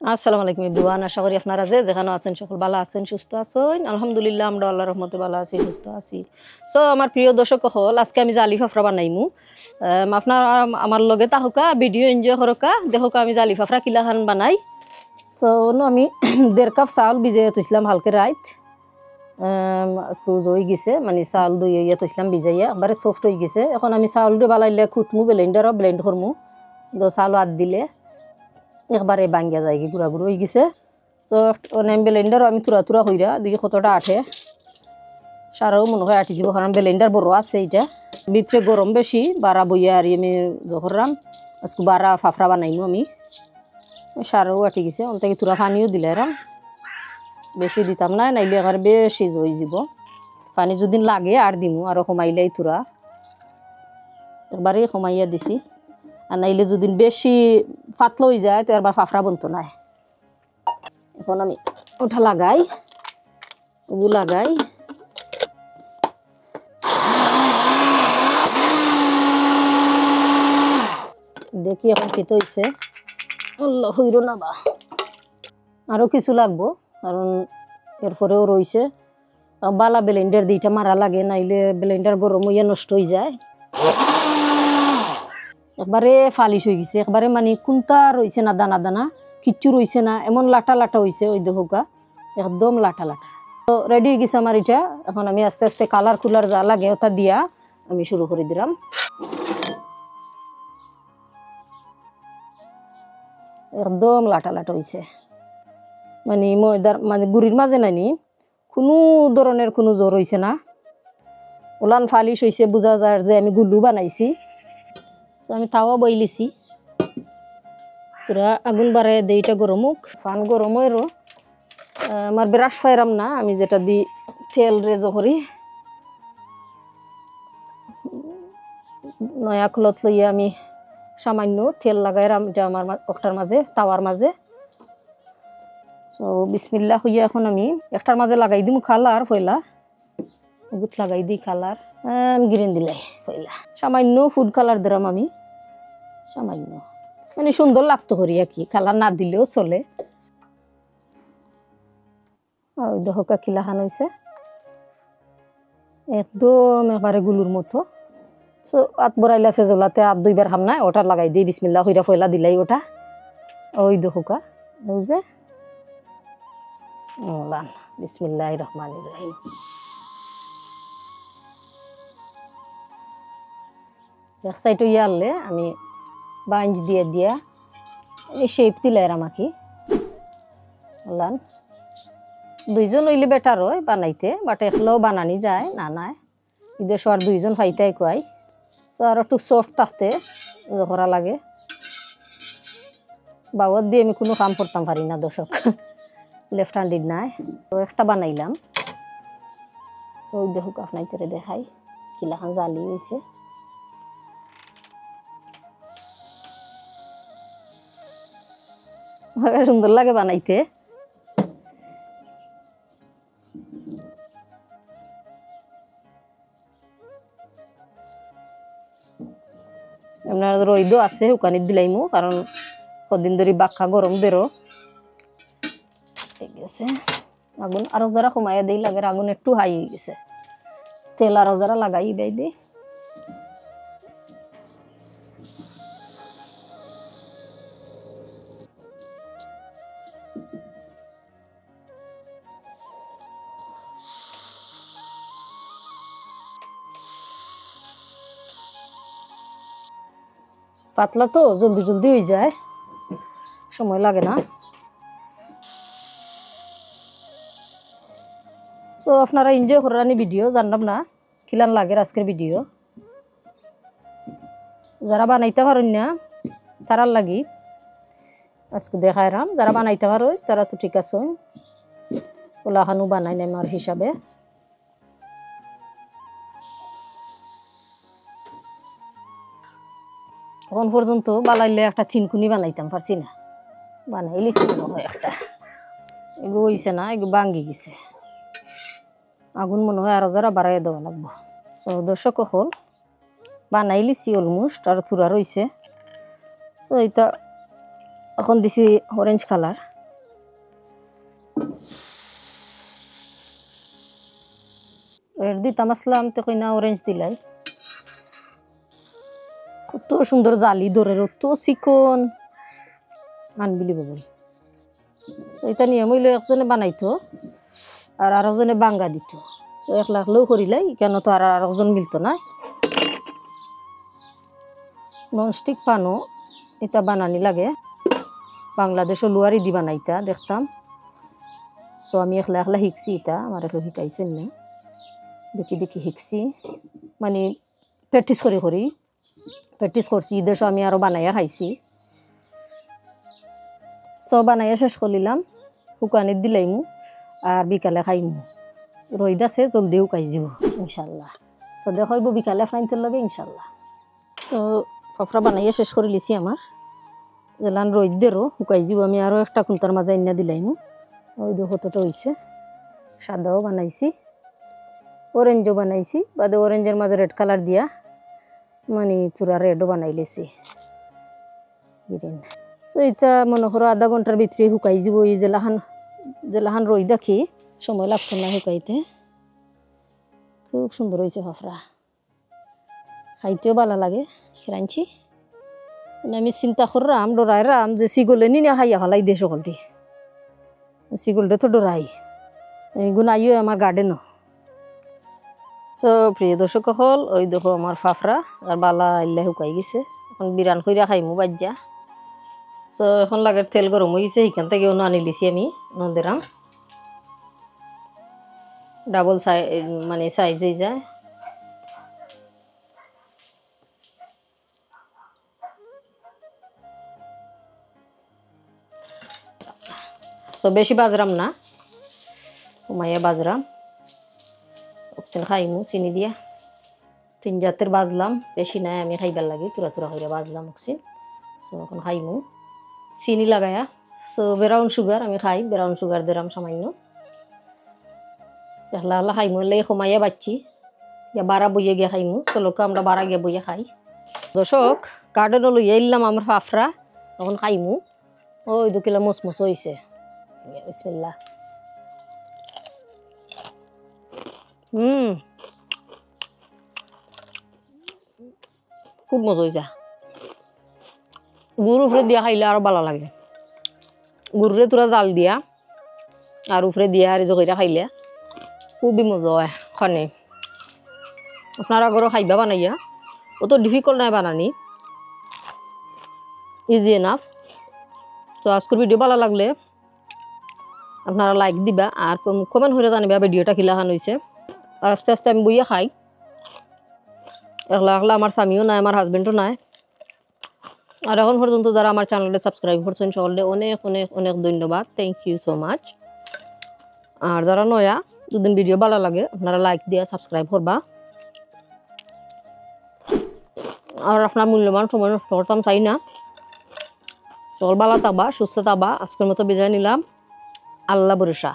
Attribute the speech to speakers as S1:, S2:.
S1: আসসালামু আলাইকুম এভরিওয়ান, আশা করি আপনারা যে যেখানে আছেন সকল ভালো আছেন, সুস্থ আছেন। আলহামদুলিল্লাহ আমরা আল্লাহর রহমতে ভালো আছি, সুস্থ আছি। সো আমার প্রিয় দর্শক হল, আজকে আমি জালি ফাফড়া বানাইমু। আপনার আমার লগে তাহকা ভিডিও এনজয় করকা, দেখোকা আমি জালি ফাফড়া কিলাখান বানাই। সো আমি 1.5 কাপ চাউল ভিজাইয়া থইছিলাম হালকে রাইত। আজকে হয়ে গেছে, মানে চাউল দইয়া থইছিলাম ভিজাইয়া, একবারে সফট হয়ে গেছে। এখন আমি চাউলটা বালাইলে খুটমু, ব্লেন্ডারও ব্লেন্ড করমু। চাউল আদ দিলে একবারে বাঙ্গিয়া যায়, গুঁড়া গুঁড়ো হয়ে গেছে। তো ব্লেন্ডারও আমি তুরা তুরা হইরা দেখি কতটা আঠে, সারাও মনে হয় আটি দিব, কারণ ব্লেন্ডার বড় আছে। এটা ভিতরে গরম বেশি, বারা বইয়া আর আমি জহরাম আজকে বারা ফাফড়া বানাইমু। আমি সারাও আটি গেছে, অন্তাকে তুরা পানিও দিলে রাম, বেশি দিতাম না, নাইলে এবার বেশি জই যাব। পানি যদি লাগে আর দিমু, আরও কমাইলেই তুরা একবারে কমাইয়া দিছি। আর নাইলে যদি বেশি পাতলা হয়ে যায় তো এবার ফাফড়া বনতো না। এখন আমি ওটা লাগাই, লাগাই দেখি এখন খেতে হয়েছে। হইল না বা আরও কিছু লাগবো, কারণ এরপরেও রয়েছে। বালা ব্লেন্ডার দিটা মারা লাগে, নাইলে ব্লেন্ডার গরম হইয়া নষ্ট হয়ে যায়। একবারে ফালিশ হয়ে গেছে, একবারে মানে কোনটা রয়েছে না, দানা দানা কিচ্ছু রয়েছে না, এমন লাটা লাটা হয়েছে। ওই দেখোকা একদম লাটা লাটা। তো রেডি হয়ে গেছে আমার এটা। এখন আমি আস্তে আস্তে কালার কুলার যা লাগে ওটা দিয়া আমি শুরু করে দিলাম। একদম লাটা লাটা হয়েছে, মানে ময়দার মানে গুড়ির মাঝে নাইনি কোনো ধরনের কোনো জোর হয়েছে না। ওলান ফালিশ হয়েছে, বোঝা যায় যে আমি গুল্লু বানাইছি। তো আমি তাওয়া বইলিছি, তোরা আগুন বাড়াই দেইটা গরম হোক, ফান গরম হইরো। আমার ব্রাশ ফাইরাম না, আমি যেটা দি তেল রেজ করি, নয়া খোলত লইয়া আমি সামান্য তেল লাগাইরাম এটা আমার একটার মাঝে, তাওয়ার মাঝে। তো বিসমিল্লাহ হইয়া এখন আমি একটার মাঝে লাগাই দিমু কালার পয়লা, গুত লাগাই দিই কালার গ্রিন দিলে পয়লা, সামান্য ফুড কালার দিলাম আমি, সামান্য, মানে সুন্দর লাগতো করি আর কি, কালার না দিলেও চলে। ওই দেখো কিলাখান হয়েছে একদম একবারে গুলুর মতো। সো আত বড়াইলা সেজলাতে আত দুইবার খাম না, ওটা লাগাই দিই বিসমিল্লাহ হইরা ফয়লা দিলাই ওটা। ওই দেখোকা ওই যে বিসমিল্লাহির রহমানির রহিম। এক সাইড ইয়ে আনলে আমি বাঞ্জ দিয়ে দিয়া শেপ দিলে আমাকে বললাম। দুইজন হইলে বেটার হয় বানাইতে, বাট একলাও বানানি যায় না, নাই ঈদের আর দুইজন ফাইতাই কয়। সো আর একটু সফট থাকতে করা লাগে। বাবদ দিয়ে আমি কোনো কাম করতাম পারি না দর্শক, লেফট হ্যান্ডেড নাই। তো একটা বানাইলাম, ওই দেখুক আপনার তোরে দেখাই কিলাখান জালি হয়েছে। সুন্দর লাগে বানাইতে। আপনার রইদও আছে, উকানি দিলাইমু, কারণ কদিন ধরে বাক্কা গরম বেরো ঠিক আছে। আগুন আরো যারা কমাইয়া দিই লাগে, আগুন একটু হাই হয়ে গেছে। তেল আরো যারা লাগাই বাই দিই। পাতলা তো জলদি জলদি হয়ে যায়, সময় লাগে না। সো আপনারা এনজয় করানি ভিডিও, জানলাম না কিলান লাগে আজকের ভিডিও। যারা বানাইতে পারেন না তারার লাগি আজকে দেখাইরাম, যারা বানাইতে পারো তারা তো ঠিক আছে, ওলাখানো বানাই নাই আমার হিসাবে। এখন পর্যন্ত বানাইলে একটা থিনকুনি বানাইতাম পারছি না, বানাইলিছি মনে হয় একটা, এগু হইছে না, এগু ভাঙ্গি গেছে। আগুন মনে হয় আরো যারা বাড়াই দেওয়া লাগবো। তো দর্শক হল বানাইলিছি অলমোস্ট, আর থুরা রয়েছে। তো এটা এখন দিছি অরেঞ্জ কালার। রেড দিতাম আসলাম তো কইনা অরেঞ্জ দিলাই। কত সুন্দর জালি ধরে, অত চিকন, আনবিলিভেবল। তো এটা নিয়ম হইলে একজনে বানাইতো আর আরেকজনে বাঙ্গা দিত। তো একলা একলাও করিলাই, কেন তো আর আরেকজন মিলতো না। ননস্টিক পানো এটা বানানি লাগে, বাংলাদেশ লুয়ারি দি বানাইতা দেখতাম। সো আমি একলা একলা শিখছি, এটা আমার একলা শিকাইছেন না, দেখি দেখি শিখছি, মানে প্র্যাকটিস করি করি প্র্যাকটিস করছি। ঈদেশও আমি আরও বানাইয়া খাইছি। সব বানাইয়া শেষ করলাম, শুকানিত দিলাইমু আর বিকালে খাইমু। রইদ আছে, জলদি শুকাই যাব ইনশাল্লাহ। তো দেখাইব বিকালে ফ্রাইনটোর লাগে ইনশাল্লাহ। সো ফাফড়া বানাইয়া শেষ করে লিছি আমার, যেলান রইদ দেরও শুকাই যাব। আমি আরও একটা কুলতার মাঝে আইনা দিলাইমু। ওই দু কতটা হয়েছে। সাদাও বানাইছি, অরেঞ্জও বানাইছি, বাদে অরেঞ্জের মাঝে রেড কালার দিয়া মানে চূড়া রেডও বানাই লেছি। তো এটা মনে করো আধা ঘন্টার ভিতরে শুকাই যাব। এই জেলাখান রই দেখি সময় লাগতো না শুকাইতে। খুব সুন্দর হয়েছে ফাফড়া, খাইতেও ভালো লাগে। রাঁধছি আমি চিন্তা করলাম, ডরাইরাম যে সিগলে নি না খাইয়া ভালাই দিয়ে সকলটি। সিগলটা তো ডরাই, এগুন আইও আমার গার্ডেনও। তো প্রিয় দর্শক হল, ওই দেখো আমার ফাফড়া আর বালা আইলা শুকাই গেছে। এখন বিরান কইরা খাইমু বাজ্যা। তো এখন লাগে তেল গরম হয়ে গেছে, এখান থেকে অন্য আনি লিছি আমি নন্দেরাম। ডাবল মানে সাইজ হয়ে যায়। তো বেশি বাজরাম না, কমাইয়া বাজরাম। অপশন খাইমু চিনি দিয়া 3 জাতের বাজলাম, বেশি নাই আমি খাইবার লাগে, তুরা তুরা করে বাজলাম অপশন। সো এখন খাইমু চিনি লাগায়া। সো ব্রাউন সুগার আমি খাই, ব্রাউন সুগার দিলাম সামান্য। একলা একলা খাইমু, এলে কমাইয়া বাচ্ছি, ইয়া বারা বইয়ে গিয়া খাইমু। চলোকে আমরা বারা গিয়া বইয়া খাই। দর্শক গার্ডেনও লইয়া এলাম আমার ফাফড়া, এখন খাইমু। ওই 2 কিলো মচমচ হয়েছে। বিসমিল্লাহ। খুব মজা হয়েছে। গুড় উপরে দিয়া খাইলে আরো ভালো লাগে। গুড়রে তোরা জাল দিয়া আর উপরে দিয়া আর জগিরা খাইলে খুবই মজা হয় খানে। আপনারা ঘরে খাইবা বানাইয়া, অত ডিফিকাল্ট নাই বানানি, ইজি এনাফ। তো আজকের ভিডিও ভালো লাগলে আপনারা লাইক দিবা আর কমেন্ট করে জানিবা ভিডিওটা কিলাখান হয়েছে। আর আস্তে আস্তে আমি বইয়া খাই, একলা একলা আমার স্বামীও নাই, আমার হাজবেন্ডও নাই। আর এখন পর্যন্ত যারা আমার চ্যানেলটা সাবস্ক্রাইব করছেন সকলে অনেক অনেক অনেক ধন্যবাদ, থ্যাংক ইউ সো মাচ। আর যারা নয়া, যদি ভিডিও ভালো লাগে আপনারা লাইক দিয়ে সাবস্ক্রাইব করবা। আর আপনার মূল্যবান সময় নষ্ট করতাম চাই না। চল ভালো থাকবা, সুস্থ থাকবা। আজকের মতো বিদায় নিলাম, আল্লাহ ভরসা।